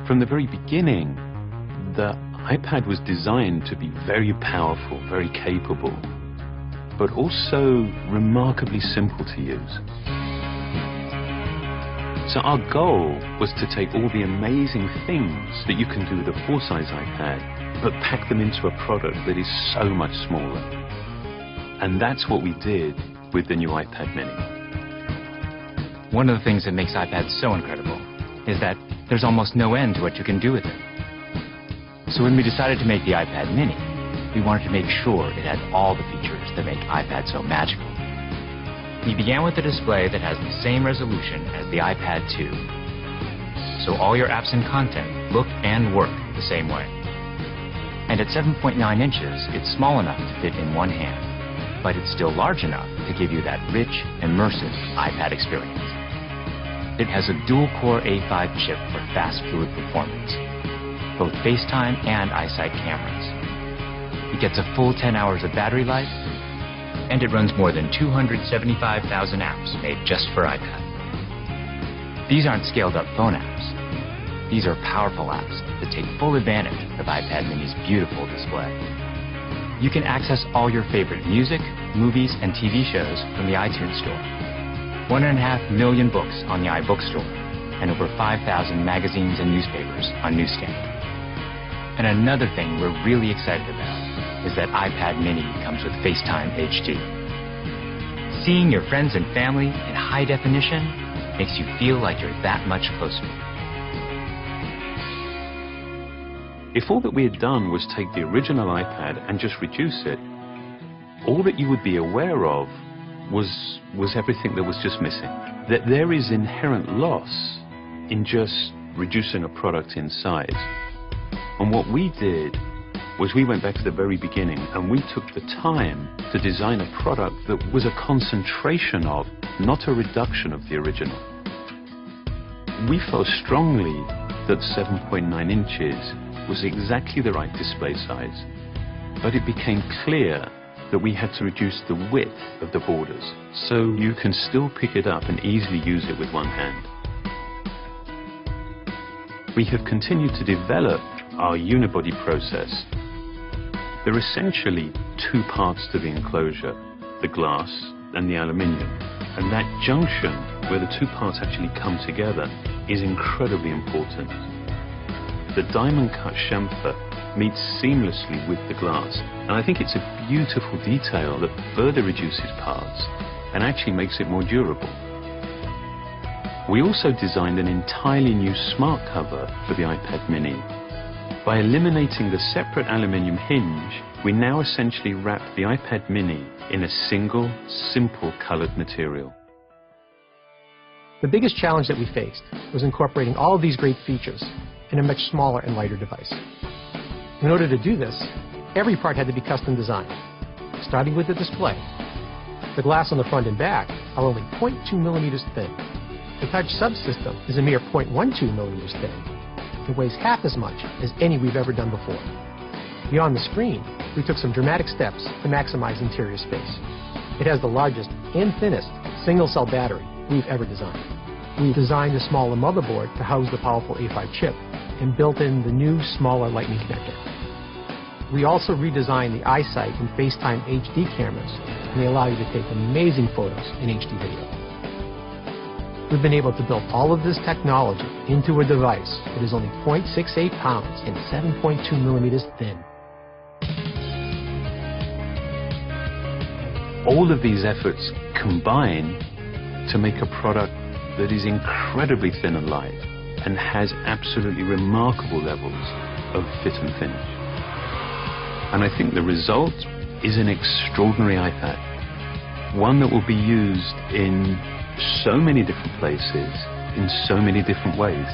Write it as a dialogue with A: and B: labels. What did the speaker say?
A: From the very beginning, the iPad was designed to be very powerful, very capable, but also remarkably simple to use. So our goal was to take all the amazing things that you can do with a full-size iPad, but pack them into a product that is so much smaller. And that's what we did with the new iPad mini.
B: One of the things that makes iPads so incredible is that there's almost no end to what you can do with it. So when we decided to make the iPad mini, we wanted to make sure it had all the features that make iPad so magical. We began with a display that has the same resolution as the iPad 2, so all your apps and content look and work the same way. And at 7.9 inches, it's small enough to fit in one hand, but it's still large enough to give you that rich, immersive iPad experience. It has a dual-core A5 chip for fast, fluid performance, both FaceTime and iSight cameras. It gets a full 10 hours of battery life, and it runs more than 275,000 apps made just for iPad. These aren't scaled-up phone apps. These are powerful apps that take full advantage of iPad mini's beautiful display. You can access all your favorite music, movies, and TV shows from the iTunes Store, 1.5 million books on the iBookstore, and over 5,000 magazines and newspapers on Newsstand. And another thing we're really excited about is that iPad mini comes with FaceTime HD. Seeing your friends and family in high definition makes you feel like you're that much closer.
A: If all that we had done was take the original iPad and just reduce it, all that you would be aware of was everything that was just missing. That there is inherent loss in just reducing a product in size. And what we did was we went back to the very beginning and we took the time to design a product that was a concentration of, not a reduction of the original. We felt strongly that 7.9 inches was exactly the right display size, but it became clear that we had to reduce the width of the borders so you can still pick it up and easily use it with one hand. We have continued to develop our unibody process. There are essentially two parts to the enclosure, the glass and the aluminium. And that junction, where the two parts actually come together, is incredibly important. The diamond cut chamfer meets seamlessly with the glass. And I think it's a beautiful detail that further reduces parts and actually makes it more durable. We also designed an entirely new smart cover for the iPad mini. By eliminating the separate aluminium hinge, we now essentially wrap the iPad mini in a single, simple colored material.
C: The biggest challenge that we faced was incorporating all of these great features in a much smaller and lighter device. In order to do this, every part had to be custom designed, starting with the display. The glass on the front and back are only 0.2 millimeters thin. The touch subsystem is a mere 0.12 millimeters thin. It weighs half as much as any we've ever done before. Beyond the screen, we took some dramatic steps to maximize interior space. It has the largest and thinnest single-cell battery we've ever designed. We designed a smaller motherboard to house the powerful A5 chip and built in the new, smaller Lightning connector. We also redesigned the iSight and FaceTime HD cameras, and they allow you to take amazing photos in HD video. We've been able to build all of this technology into a device that is only 0.68 pounds and 7.2 millimeters thin.
A: All of these efforts combine to make a product that is incredibly thin and light and has absolutely remarkable levels of fit and finish. And I think the result is an extraordinary iPad, one that will be used in so many different places, in so many different ways.